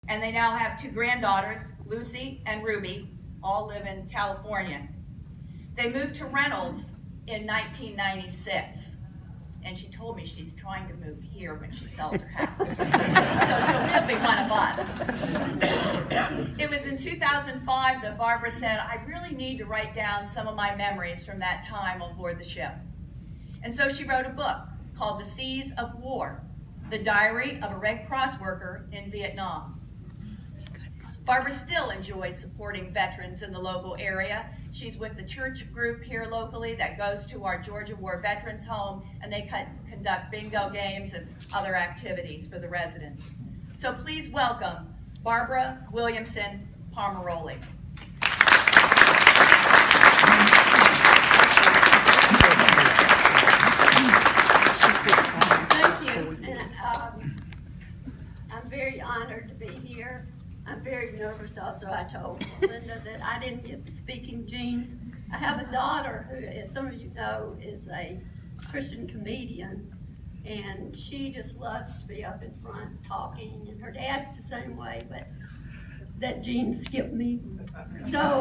and they now have 2 granddaughters, Lucy and Ruby, all live in California. They moved to Reynolds in 1996, and she told me she's trying to move here when she sells her house. So she'll be one of us. It was in 2005 that Barbara said, I really need to write down some of my memories from that time on board the ship. And so she wrote a book called The Seas of War, the diary of a Red Cross worker in Vietnam. Barbara still enjoys supporting veterans in the local area. She's with the church group here locally that goes to our Georgia War Veterans Home, and they conduct bingo games and other activities for the residents. So please welcome Barbara Williamson Pomarolli. Thank you, and I'm very honored to be here. I'm very nervous also. I told Linda that I didn't get the speaking gene. I have a daughter who, as some of you know, is a Christian comedian, and she just loves to be up in front talking, and her dad's the same way, but that gene skipped me. So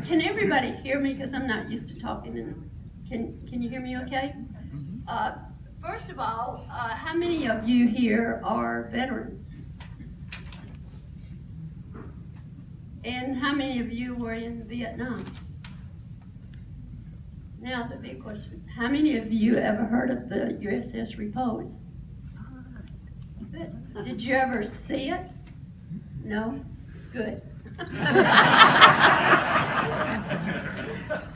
can everybody hear me, because I'm not used to talking, and can you hear me okay? First of all, how many of you here are veterans? And how many of you were in Vietnam? Now the big question, how many of you ever heard of the USS Repose? Good. Did you ever see it? No? Good.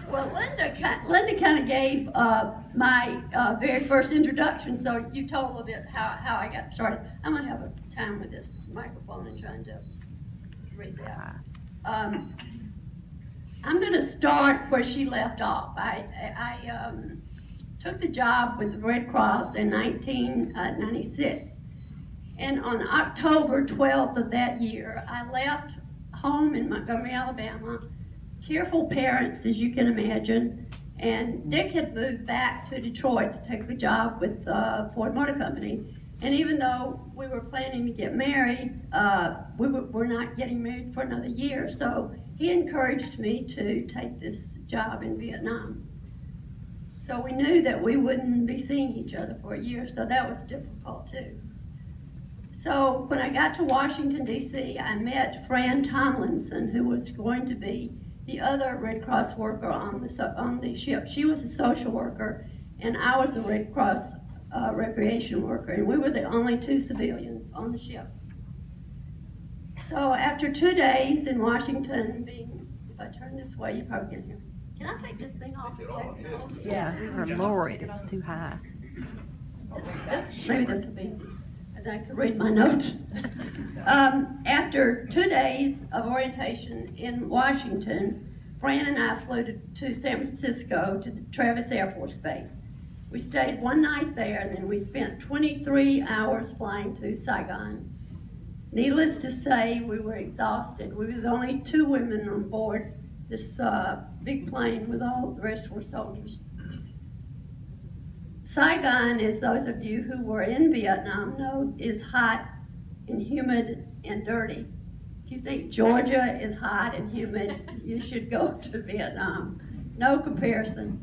Well, Linda kind of gave my very first introduction, so you told a little bit how I got started. I'm going to have a time with this microphone and trying to read that. I'm going to start where she left off. I took the job with the Red Cross in 1996. And on October 12th of that year, I left home in Montgomery, Alabama. Tearful parents, as you can imagine. And Dick had moved back to Detroit to take the job with Ford Motor Company. And even though we were planning to get married, we were not getting married for another year. So he encouraged me to take this job in Vietnam. So we knew that we wouldn't be seeing each other for a year, so that was difficult too. So when I got to Washington, D.C., I met Fran Tomlinson, who was going to be the other Red Cross worker on the ship. She was a social worker, and I was a Red Cross recreation worker, and we were the only 2 civilians on the ship. So after 2 days in Washington, if I turn this way, you probably can hear me. Can I take this thing off? Yeah, or lower it, it's too high. Maybe this will be easy. I can read my notes. After 2 days of orientation in Washington, Fran and I flew to San Francisco to the Travis Air Force Base. We stayed 1 night there, and then we spent 23 hours flying to Saigon. Needless to say, we were exhausted. We were the only 2 women on board this big plane with all the rest were soldiers. Saigon, as those of you who were in Vietnam know, is hot and humid and dirty. If you think Georgia is hot and humid, you should go to Vietnam. No comparison.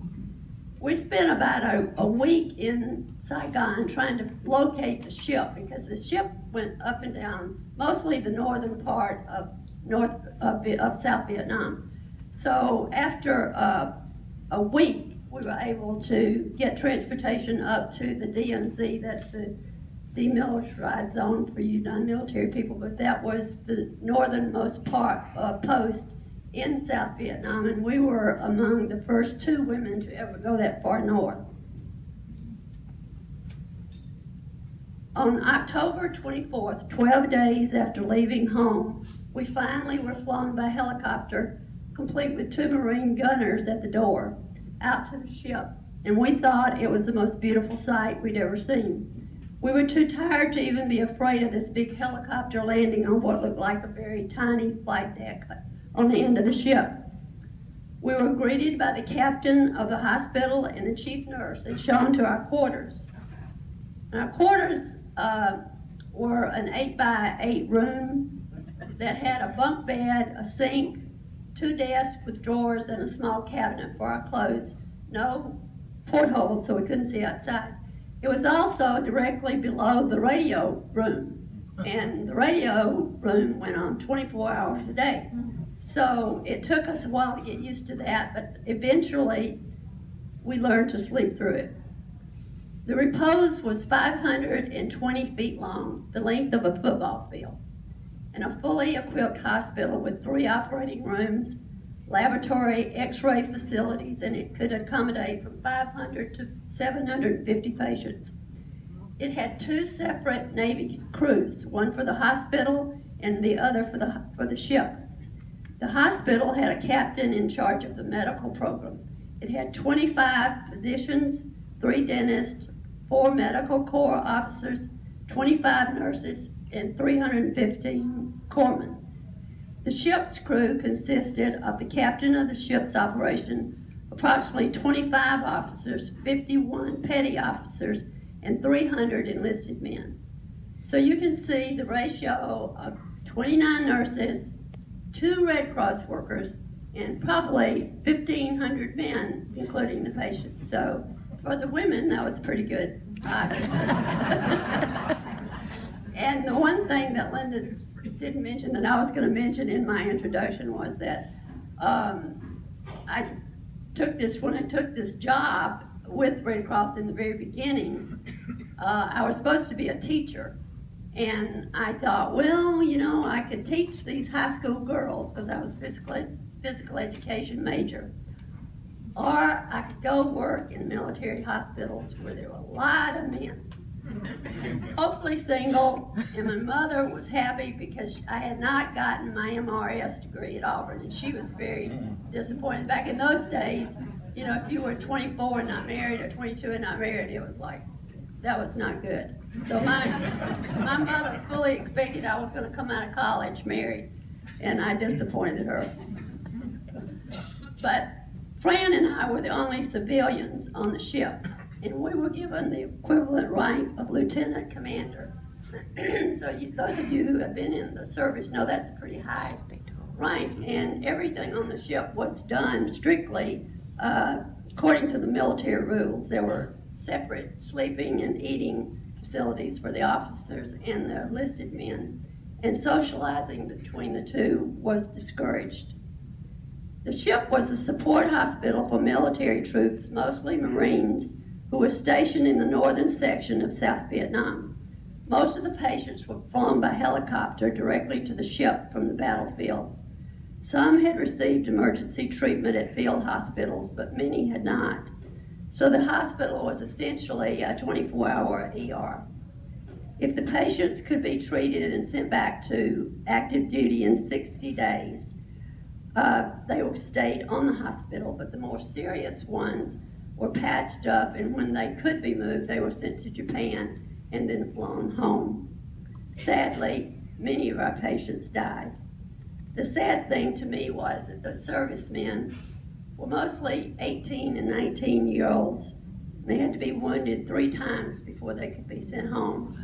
We spent about a week in Saigon trying to locate the ship, because the ship went up and down, mostly the northern part of South Vietnam. So after a week, we were able to get transportation up to the DMZ, that's the demilitarized zone for you non-military people, but that was the northernmost post in South Vietnam, and we were among the first 2 women to ever go that far north. On October 24th, 12 days after leaving home, we finally were flown by helicopter, complete with 2 Marine gunners at the door, out to the ship, and we thought it was the most beautiful sight we'd ever seen. We were too tired to even be afraid of this big helicopter landing on what looked like a very tiny flight deck on the end of the ship. We were greeted by the captain of the hospital and the chief nurse and shown to our quarters. And our quarters were an 8-by-8 room that had a bunk bed, a sink, 2 desks with drawers, and a small cabinet for our clothes. No portholes so we couldn't see outside. It was also directly below the radio room, and the radio room went on 24 hours a day. So it took us a while to get used to that, but eventually we learned to sleep through it. The repose was 520 feet long, the length of a football field, and a fully equipped hospital with 3 operating rooms, laboratory, x-ray facilities, and it could accommodate from 500 to 750 patients. It had 2 separate Navy crews, one for the hospital and the other for the ship. The hospital had a captain in charge of the medical program. It had 25 physicians, 3 dentists, 4 medical corps officers, 25 nurses, and 315 corpsmen. The ship's crew consisted of the captain of the ship's operation, approximately 25 officers, 51 petty officers, and 300 enlisted men. So you can see the ratio of 29 nurses, 2 Red Cross workers, and probably 1,500 men, including the patients. So for the women, that was pretty good. And the one thing that Linda didn't mention that I was going to mention in my introduction was that when I took this job with Red Cross in the very beginning, I was supposed to be a teacher. And I thought, well, you know, I could teach these high school girls because I was physical education major. Or I could go work in military hospitals where there were a lot of men. Hopefully single, and my mother was happy because I had not gotten my MRS degree at Auburn, and she was very disappointed. Back in those days, you know, if you were 24 and not married or 22 and not married, it was like, that was not good. So my mother fully expected I was going to come out of college married, and I disappointed her. But Fran and I were the only civilians on the ship, and we were given the equivalent rank of lieutenant commander. So those of you who have been in the service know that's a pretty high rank, and everything on the ship was done strictly according to the military rules. There were separate sleeping and eating facilities for the officers and the enlisted men, and socializing between the two was discouraged. The ship was a support hospital for military troops, mostly Marines, who were stationed in the northern section of South Vietnam. Most of the patients were flown by helicopter directly to the ship from the battlefields. Some had received emergency treatment at field hospitals, but many had not. So the hospital was essentially a 24-hour ER. If the patients could be treated and sent back to active duty in 60 days, they stayed on the hospital, but the more serious ones were patched up, and when they could be moved, they were sent to Japan and then flown home. Sadly, many of our patients died. The sad thing to me was that the servicemen were mostly 18 and 19-year-olds. They had to be wounded 3 times before they could be sent home.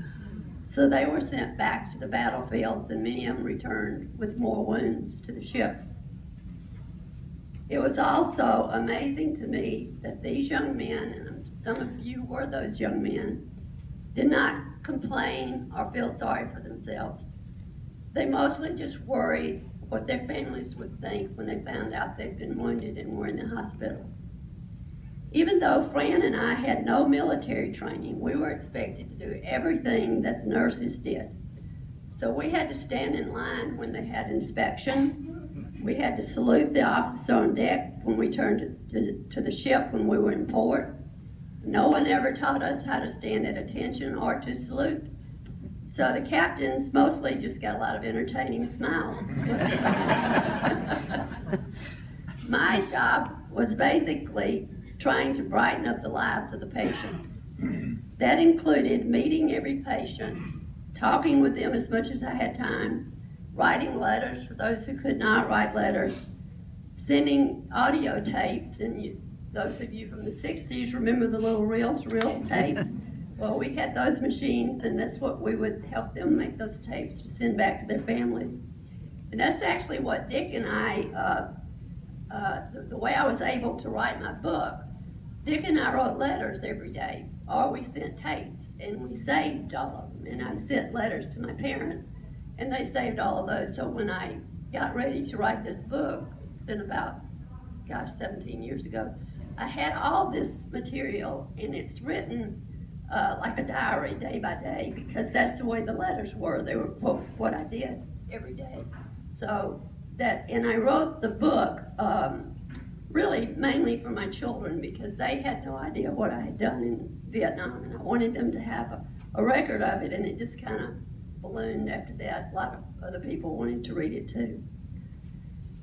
So they were sent back to the battlefields, and many of them returned with more wounds to the ship. It was also amazing to me that these young men, and some of you were those young men, did not complain or feel sorry for themselves. They mostly just worried what their families would think when they found out they'd been wounded and were in the hospital. Even though Fran and I had no military training, we were expected to do everything that the nurses did. So we had to stand in line when they had inspection. We had to salute the officer on deck when we turned to the ship when we were in port. No one ever taught us how to stand at attention or to salute. So the captains mostly just got a lot of entertaining smiles. My job was basically trying to brighten up the lives of the patients. That included meeting every patient, talking with them as much as I had time, writing letters for those who could not write letters, sending audio tapes, and those of you from the 60s remember the little reel-to-reel tapes. Well, we had those machines, and that's what we would help them make those tapes to send back to their families. And that's actually what Dick and I, the way I was able to write my book. Dick and I wrote letters every day, or we sent tapes, and we saved all of them. And I sent letters to my parents, and they saved all of those. So when I got ready to write this book, been about, 17 years ago, I had all this material, and it's written like a diary, day by day, because that's the way the letters were. They were what I did every day. So and I wrote the book really mainly for my children, because they had no idea what I had done in Vietnam, and I wanted them to have a record of it, and it just kind of ballooned after that. A lot of other people wanted to read it too.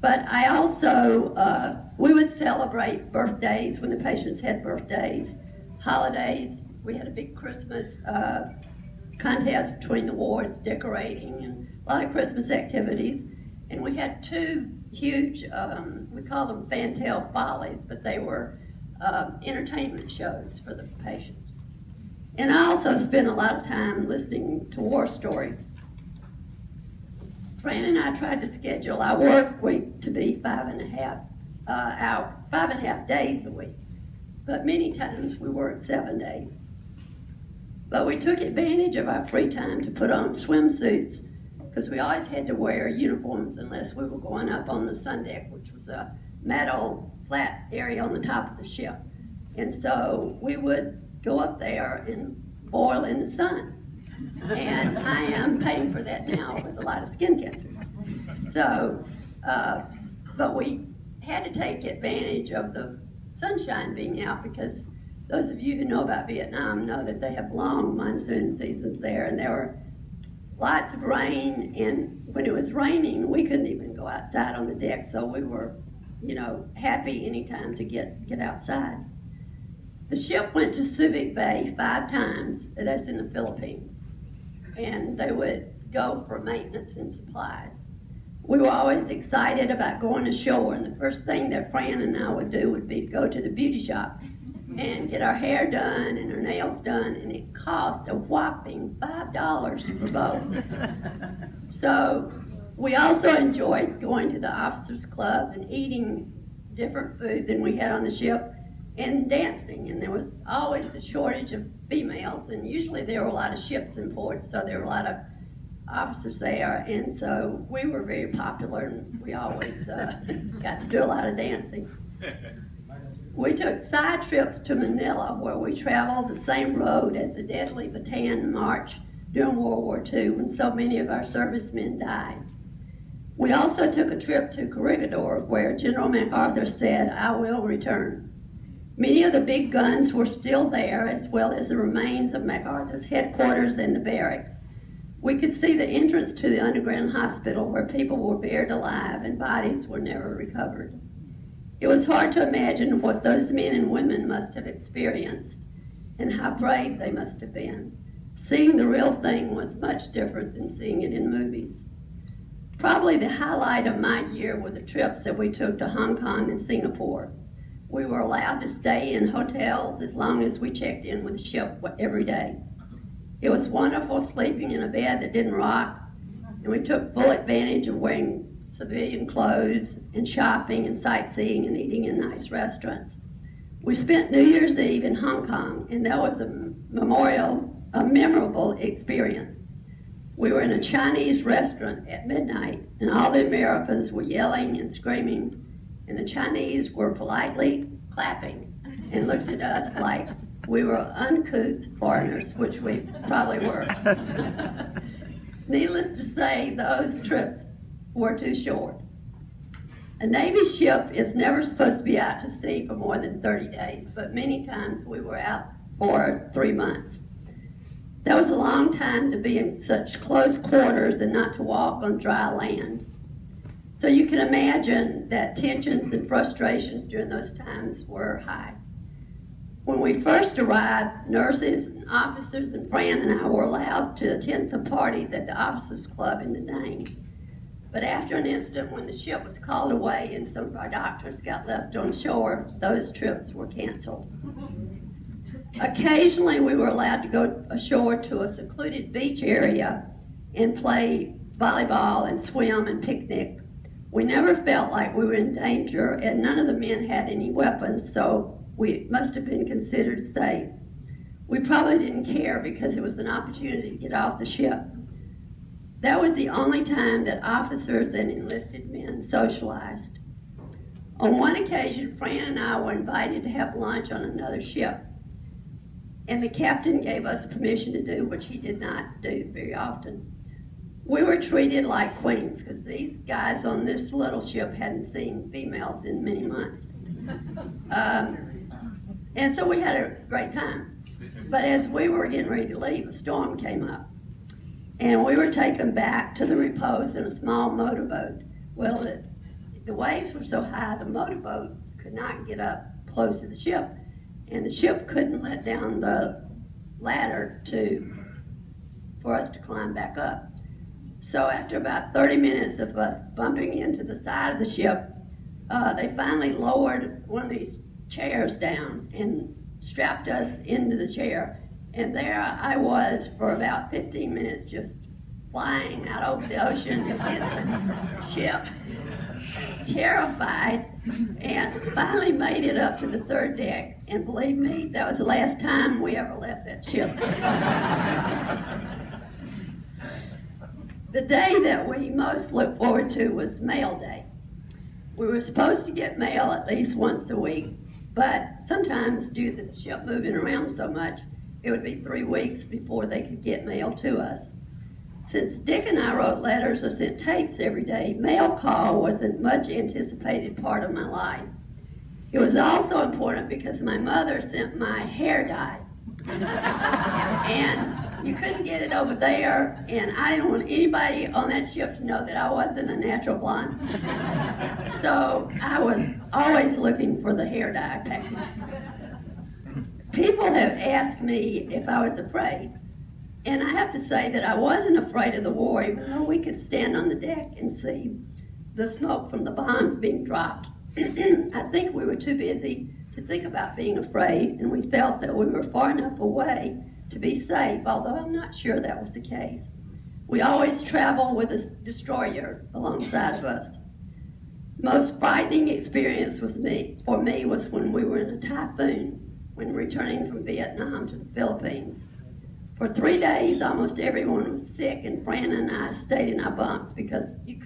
But I also, we would celebrate birthdays when the patients had birthdays, holidays. We had a big Christmas contest between the wards, decorating, and a lot of Christmas activities. And we had two huge, we call them fantail follies, but they were entertainment shows for the patients. And I also spent a lot of time listening to war stories. Fran and I tried to schedule our work week to be 5.5 days a week. But many times we worked 7 days. But we took advantage of our free time to put on swimsuits, because we always had to wear uniforms unless we were going up on the sun deck, which was a metal flat area on the top of the ship. And so we would go up there and boil in the sun. And I am paying for that now with a lot of skin cancers. So, but we had to take advantage of the sunshine being out, because those of you who know about Vietnam know that they have long monsoon seasons there, and there were lots of rain, and when it was raining, we couldn't even go outside on the deck, so we were, happy anytime to get outside. The ship went to Subic Bay 5 times, that's in the Philippines, and they would go for maintenance and supplies. We were always excited about going ashore, and the first thing that Fran and I would do would be to go to the beauty shop and get our hair done and our nails done, and it cost a whopping $5 for both. So we also enjoyed going to the officers' club and eating different food than we had on the ship, and dancing, and there was always a shortage of females, and usually there were a lot of ships in port, so there were a lot of officers there, and so we were very popular, and we always got to do a lot of dancing. We took side trips to Manila, where we traveled the same road as the deadly Bataan March during World War II, when so many of our servicemen died. We also took a trip to Corregidor, where General MacArthur said, "I will return." Many of the big guns were still there, as well as the remains of MacArthur's headquarters and the barracks. We could see the entrance to the underground hospital, where people were buried alive and bodies were never recovered. It was hard to imagine what those men and women must have experienced and how brave they must have been. Seeing the real thing was much different than seeing it in movies. Probably the highlight of my year were the trips that we took to Hong Kong and Singapore. We were allowed to stay in hotels as long as we checked in with the ship every day. It was wonderful sleeping in a bed that didn't rock, and we took full advantage of wearing civilian clothes and shopping and sightseeing and eating in nice restaurants. We spent New Year's Eve in Hong Kong, and that was a memorable experience. We were in a Chinese restaurant at midnight, and all the Americans were yelling and screaming, and the Chinese were politely clapping and looked at us like we were uncouth foreigners, which we probably were. Needless to say, those trips were too short. A Navy ship is never supposed to be out to sea for more than 30 days, but many times we were out for 3 months. That was a long time to be in such close quarters and not to walk on dry land. So you can imagine that tensions and frustrations during those times were high. When we first arrived, nurses and officers and Fran and I were allowed to attend some parties at the officers' club in Da Nang. But after an incident when the ship was called away and some of our doctors got left on shore, those trips were canceled. Occasionally we were allowed to go ashore to a secluded beach area and play volleyball and swim and picnic. We never felt like we were in danger, and none of the men had any weapons, so we must have been considered safe. We probably didn't care because it was an opportunity to get off the ship. That was the only time that officers and enlisted men socialized. On one occasion, Fran and I were invited to have lunch on another ship, and the captain gave us permission to do what he did not do very often. We were treated like queens because these guys on this little ship hadn't seen females in many months. And so we had a great time. But as we were getting ready to leave, a storm came up. And we were taken back to the repose in a small motorboat. Well, the waves were so high, the motorboat could not get up close to the ship. And the ship couldn't let down the ladder for us to climb back up. So after about 30 minutes of us bumping into the side of the ship, they finally lowered one of these chairs down and strapped us into the chair. And there I was for about 15 minutes just flying out over the ocean to hit the ship, terrified, and finally made it up to the third deck. And believe me, that was the last time we ever left that ship. The day that we most looked forward to was mail day. We were supposed to get mail at least once a week, but sometimes due to the ship moving around so much, it would be 3 weeks before they could get mail to us. Since Dick and I wrote letters or sent tapes every day, mail call was a much anticipated part of my life. It was also important because my mother sent my hair dye. And you couldn't get it over there, and I didn't want anybody on that ship to know that I wasn't a natural blonde. So I was always looking for the hair dye package. People have asked me if I was afraid, and I have to say that I wasn't afraid of the war, even though we could stand on the deck and see the smoke from the bombs being dropped. I think we were too busy to think about being afraid, and we felt that we were far enough away to be safe, although I'm not sure that was the case. We always travel with a destroyer alongside of us. Most frightening experience for me was when we were in a typhoon, when returning from Vietnam to the Philippines. For 3 days, almost everyone was sick, and Fran and I stayed in our bunks because if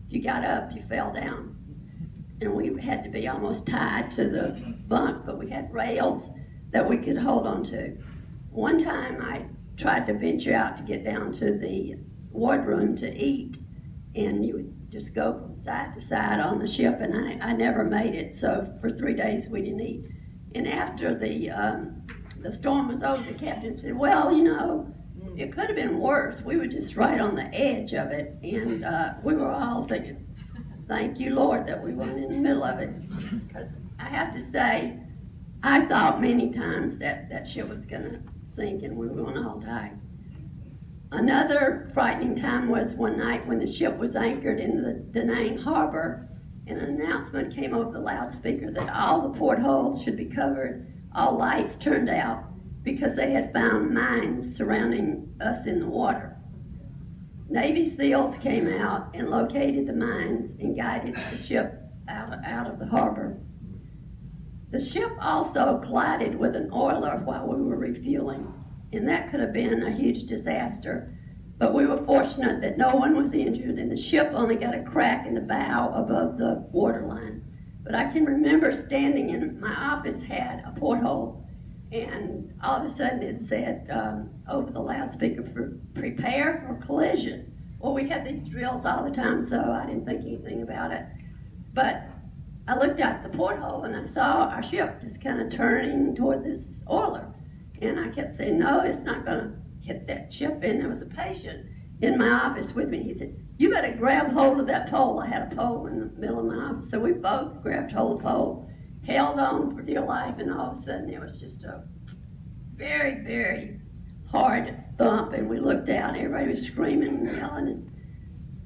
you got up, you fell down. And we had to be almost tied to the bunk, but we had rails that we could hold on to. One time I tried to venture out to get down to the wardroom to eat, and you would just go from side to side on the ship, and I never made it, so for 3 days we didn't eat. And after the storm was over, the captain said, well, you know, it could have been worse. We were just right on the edge of it, and we were all thinking, thank you, Lord, that we weren't in the middle of it. Because I have to say, I thought many times that that ship was going to sink and we were going to all die. Another frightening time was one night when the ship was anchored in the Da Nang harbor, and an announcement came over the loudspeaker that all the portholes should be covered, all lights turned out, because they had found mines surrounding us in the water. Navy SEALs came out and located the mines and guided the ship out of the harbor. The ship also collided with an oiler while we were refueling, and that could have been a huge disaster. But we were fortunate that no one was injured, and the ship only got a crack in the bow above the waterline. But I can remember standing in my office, had a porthole, and all of a sudden it said over the loudspeaker, prepare for collision. Well, we had these drills all the time, so I didn't think anything about it. But I looked out the porthole and I saw our ship just kind of turning toward this oiler. And I kept saying, no, it's not going to hit that ship. And there was a patient in my office with me. He said, you better grab hold of that pole. I had a pole in the middle of my office. So we both grabbed hold of the pole, held on for dear life, and all of a sudden it was just a very, very hard thump. And we looked out, everybody was screaming and yelling. And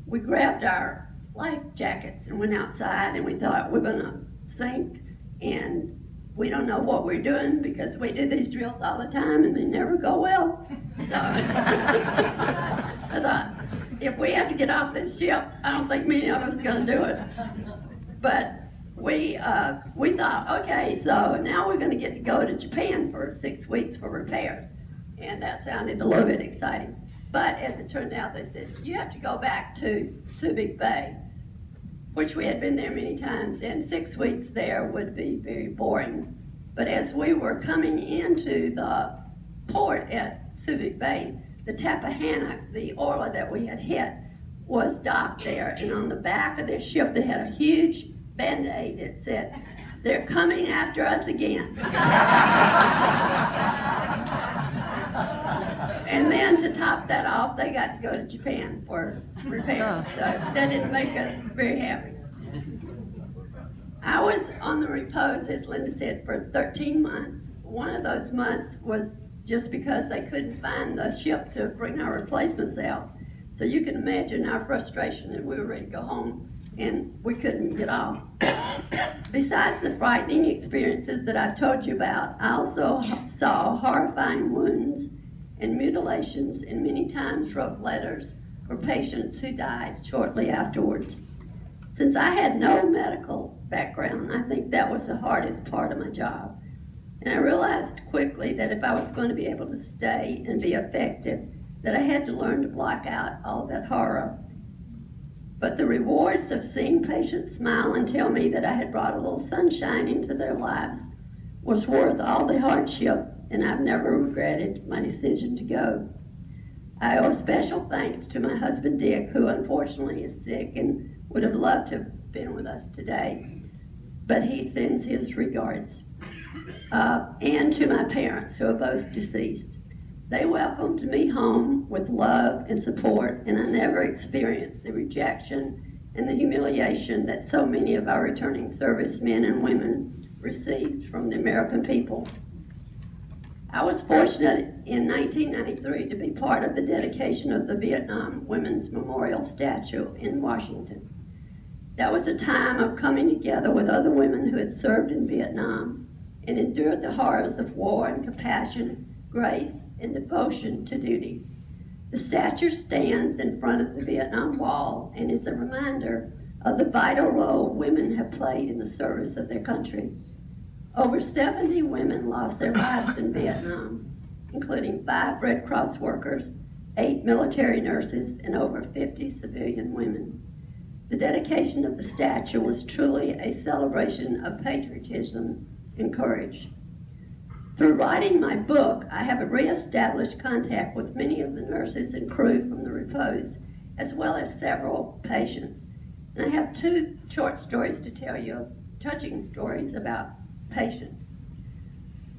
we grabbed our life jackets and went outside, and we thought we're going to sink, and we don't know what we're doing because we do these drills all the time and they never go well. So I thought, if we have to get off this ship, I don't think many of us are going to do it. But we thought, okay, so now we're going to get to go to Japan for 6 weeks for repairs. And that sounded a little bit exciting. But as it turned out, they said, you have to go back to Subic Bay, which we had been there many times, and 6 weeks there would be very boring. But as we were coming into the port at Subic Bay, the Tappahannock, the oiler that we had hit, was docked there, and on the back of their ship they had a huge Band-Aid that said, they're coming after us again. And then to top that off, they got to go to Japan for repairs. So that didn't make us very happy. I was on the repose, as Linda said, for 13 months. One of those months was just because they couldn't find the ship to bring our replacements out. So you can imagine our frustration that we were ready to go home and we couldn't get off. Besides the frightening experiences that I've told you about, I also saw horrifying wounds and mutilations, and many times wrote letters for patients who died shortly afterwards. Since I had no medical background, I think that was the hardest part of my job. And I realized quickly that if I was going to be able to stay and be effective, that I had to learn to block out all that horror. But the rewards of seeing patients smile and tell me that I had brought a little sunshine into their lives was worth all the hardship, and I've never regretted my decision to go. I owe special thanks to my husband Dick, who unfortunately is sick and would have loved to have been with us today, but he sends his regards. And to my parents, who are both deceased. They welcomed me home with love and support, and I never experienced the rejection and the humiliation that so many of our returning servicemen and women received from the American people. I was fortunate in 1993 to be part of the dedication of the Vietnam Women's Memorial Statue in Washington. That was a time of coming together with other women who had served in Vietnam and endured the horrors of war and compassion, grace, and devotion to duty. The statue stands in front of the Vietnam Wall and is a reminder of the vital role women have played in the service of their country. Over 70 women lost their lives in Vietnam, including 5 Red Cross workers, 8 military nurses, and over 50 civilian women. The dedication of the statue was truly a celebration of patriotism and courage. Through writing my book, I have reestablished contact with many of the nurses and crew from the repose, as well as several patients. And I have 2 short stories to tell you, touching stories about patients.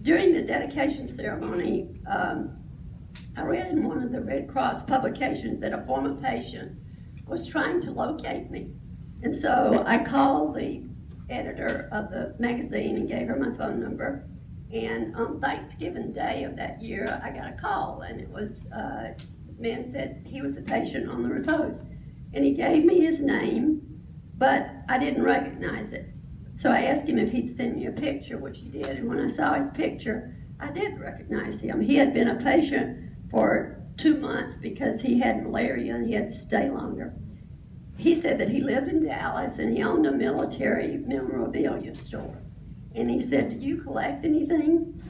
During the dedication ceremony, I read in one of the Red Cross publications that a former patient was trying to locate me. And so I called the editor of the magazine and gave her my phone number. And on Thanksgiving Day of that year, I got a call, and it was, the man said he was a patient on the repose. And he gave me his name, but I didn't recognize it. So I asked him if he'd send me a picture, which he did, and when I saw his picture, I did recognize him. He had been a patient for 2 months because he had malaria and he had to stay longer. He said that he lived in Dallas and he owned a military memorabilia store. And he said, do you collect anything?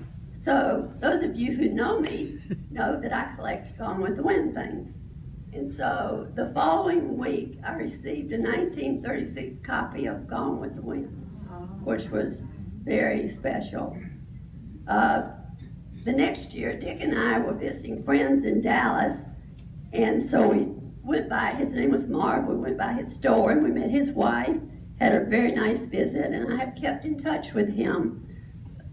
So those of you who know me know that I collect Gone with the Wind things. And so the following week, I received a 1936 copy of Gone with the Wind, which was very special. The next year, Dick and I were visiting friends in Dallas, and so we went by, his name was Marv, we went by his store and we met his wife, had a very nice visit, and I have kept in touch with him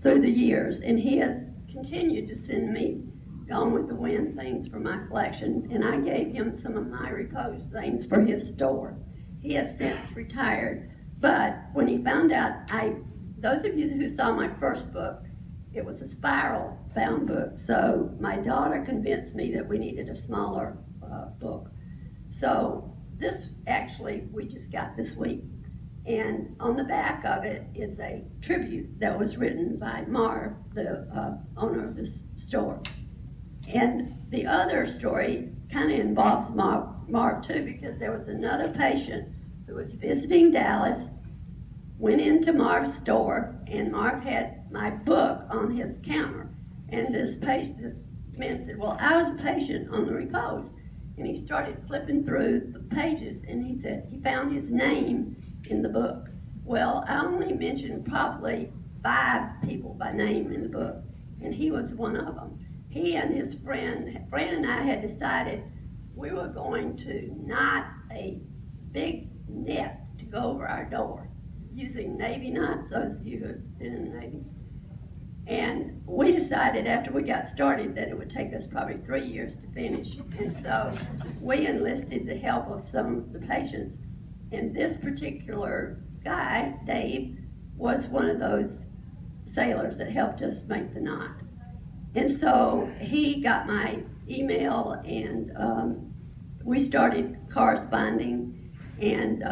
through the years, and he has continued to send me Gone with the Wind things for my collection, and I gave him some of my repose things for his store. He has since retired, but when he found out, those of you who saw my first book, it was a spiral bound book, so my daughter convinced me that we needed a smaller book. So this actually we just got this week. And on the back of it is a tribute that was written by Marv, the owner of this store. And the other story kind of involves Marv too, because there was another patient who was visiting Dallas, went into Marv's store, and Marv had my book on his counter. And this man said, well, I was a patient on the repose. And he started flipping through the pages, and he said he found his name in the book. Well, I only mentioned probably 5 people by name in the book, and he was one of them. He and his friend and I had decided we were going to knot a big net to go over our door using Navy knots, those of you who have been in the Navy. And we decided after we got started that it would take us probably 3 years to finish. And so we enlisted the help of some of the patients. And this particular guy, Dave, was one of those sailors that helped us make the knot. And so he got my email, and we started corresponding. And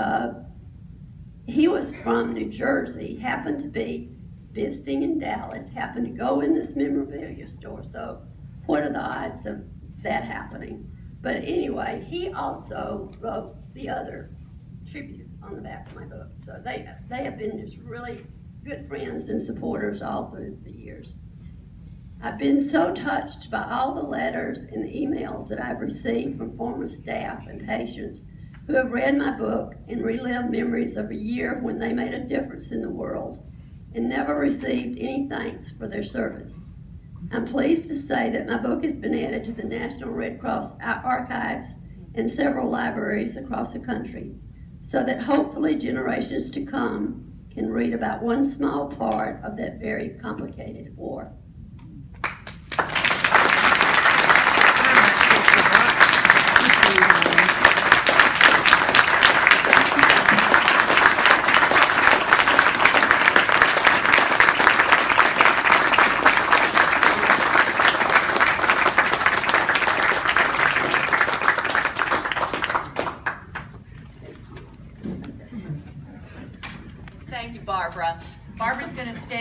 he was from New Jersey, happened to be visiting in Dallas, happened to go in this memorabilia store. So what are the odds of that happening? But anyway, he also wrote the other tribute on the back of my book. So they have been just really good friends and supporters all through the years. I've been so touched by all the letters and emails that I've received from former staff and patients who have read my book and relived memories of a year when they made a difference in the world and never received any thanks for their service. I'm pleased to say that my book has been added to the National Red Cross archives and several libraries across the country, so that hopefully generations to come can read about one small part of that very complicated war. Thank you, Barbara. Barbara's going to stay.